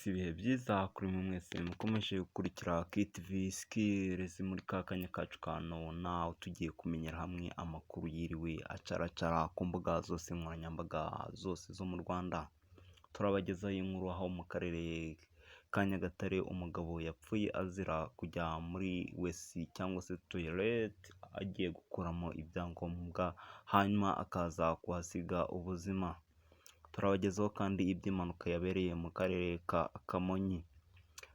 Ibihe byiza kuri mwe mwese mukomeje gukurikira KTV Skills muri ka kanya kacu ka none, aho tugiye kumenyera hamwe amakuru yiriwe acaracara ku mbuga zose nkoranyambaga zose zo mu Rwanda. Turabagezaho inkuru aho mu karere ka Nyagatare umugabo yapfuye azira kujya muri wesi cyangwa se toilet agiye gukuramo ibyangombwa, hanyuma akaza kuhasiga ubuzima. Turabagezaho kandi iby'impanuka yabereye mu karere ka Kamonyi.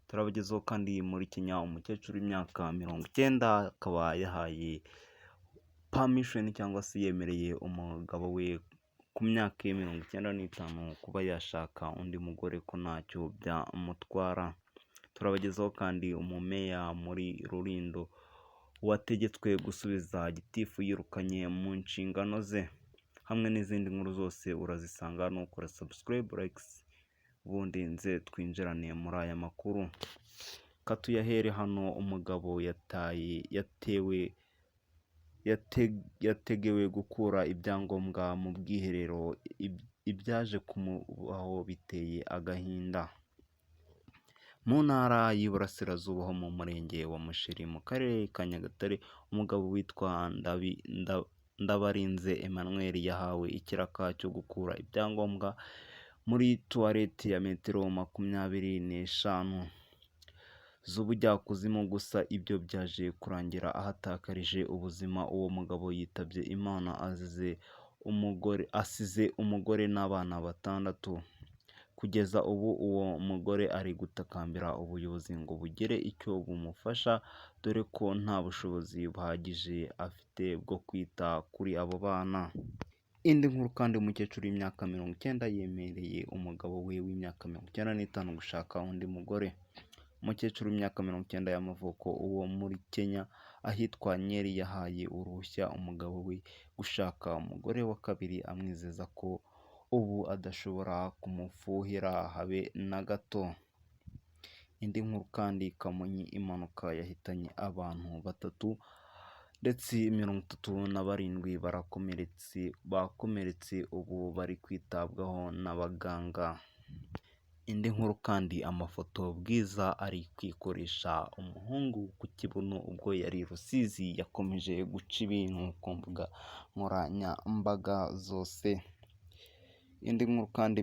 Turabagezaho kandi muri Kenya umukecuru w'imyaka 90 akaba yahaye permission cyangwa se yemereye umugabo we ku myaka 95 kuba yashaka undi mugore ko ntacyo byamutwara. Turabagezaho kandi umumeya muri Rulindo wategetswe gusubiza gitifu yirukanye mu nshingano ze. Hamwe n'izindi nkuru zose urazisanga hano, ukora subscribe, likes, ubundi nze twinjirane muri aya makuru. Katuyahere hano, umugabo yategewe gukura ibyangombwa mu bwiherero, ibyaje kumubaho biteye agahinda. Mu ntara y'Iburasirazuba ho mu murenge wa Musheri mu karere ka Nyagatare, umugabo witwa Ndabarinze Emmanuel yahawe ikiraka cyo gukura ibyangombwa muri tuwarete ya metero 25 z'ubujyakuzimu, gusa ibyo byaje kurangira ahatakarije ubuzima. Uwo mugabo yitabye Imana asize umugore n'abana 6. Kugeza ubu uwo mugore ari gutakambira ubuyobozi ngo bugire icyo bumufasha, dore ko nta bushobozi buhagije afite bwo kwita kuri abo bana. Indi nkuru kandi, umukecuru w'imyaka 90 yemereye umugabo we w'imyaka 95 gushaka undi mugore. Umukecuru w'imyaka 90 y'amavuko uwo muri Kenya ahitwa Nyeri yahaye uruhushya umugabo we gushaka umugore wa kabiri, amwizeza ko ubu adashobora kumufuhira habe na gato. Indi nkuru kandi, Kamonyi impanuka yahitanye abantu 3 ndetse 37 bakomeretse ubu bari kwitabwaho n'abaganga. Indi nkuru kandi, amafoto Bwiza ari kwikoresha umuhungu ku kibuno ubwo yari Rusizi yakomeje guca ibintu ku mbuga nkoranyambaga zose. Indi nkuru kandi,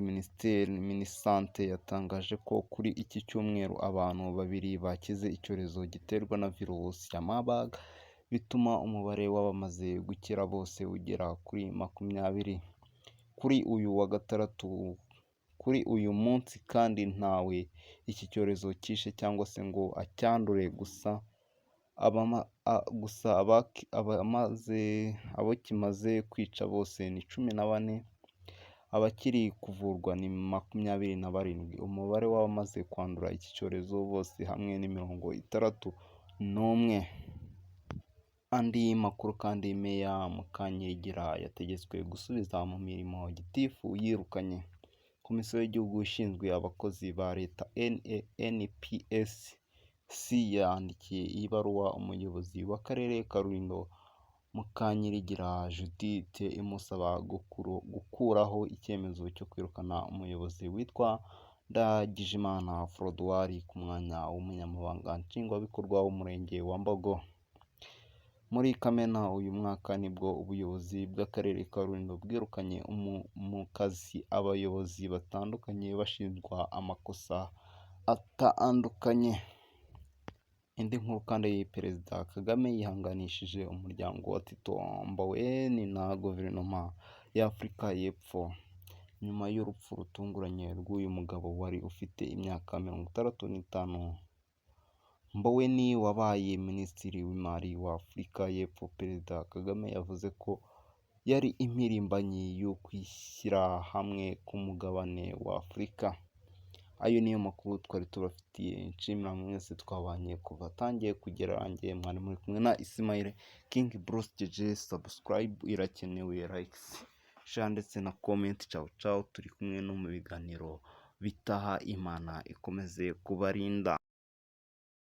Minisante yatangaje ko kuri iki cyumweru abantu 2 bakize icyorezo giterwa na virusi ya Marburg, bituma umubare w'abamaze gukira bose ugera kuri 20. Kuri uyu munsi kandi ntawe iki cyorezo cyishe cyangwa se ngo acyandure, gusa abo kimaze kwica bose ni 14, abakiri kuvurwa ni 27. Umubare w'abamaze kwandura iki cyorezo bose hamwe ni 61. Andi makuru kandi, Meya Mukanyigira yategetswe gusubiza mu mirimo gitifu yirukanye. Komisiyo y'igihugu ishinzwe abakozi ba leta NPSC yandikiye ibaruwa umuyobozi w'akarere ka Rulindo Mukanyirigira Judith imusaba gukuraho icyemezo cyo kwirukana umuyobozi witwa Ndagijimana Frodoir ku mwanya w'umunyamabanga nshingwabikorwa w'umurenge wa Mbogo. Muri Kamena uyu mwaka nibwo ubuyobozi bw'akarere ka Rulindo bwirukanye mu kazi abayobozi batandukanye bashinjwa amakosa atandukanye. Indi nkuru kandi, Perezida Kagame yihanganishije umuryango wa Tito Mboweni na guverinoma y'Afurika y'Epfo nyuma y'urupfu rutunguranye rw'uyu mugabo wari ufite imyaka 65. Mboweni wabaye minisitiri w'imari wa Afurika y'Epfo, Perezida Kagame yavuze ko yari impirimbanyi y'ukwishyira hamwe k'umugabane wa Afurika. Ayo niyo makuru twari tubafitiye. Nshimira mwese twabanye kuva atangiye kugera arangiye. Mwari muri kumwe na Ismail King Bruce JJ. Subscribe irakenewe, likes, share ndetse na comment. Ciao, turi kumwe no mu biganiro bitaha. Imana ikomeze kubarinda.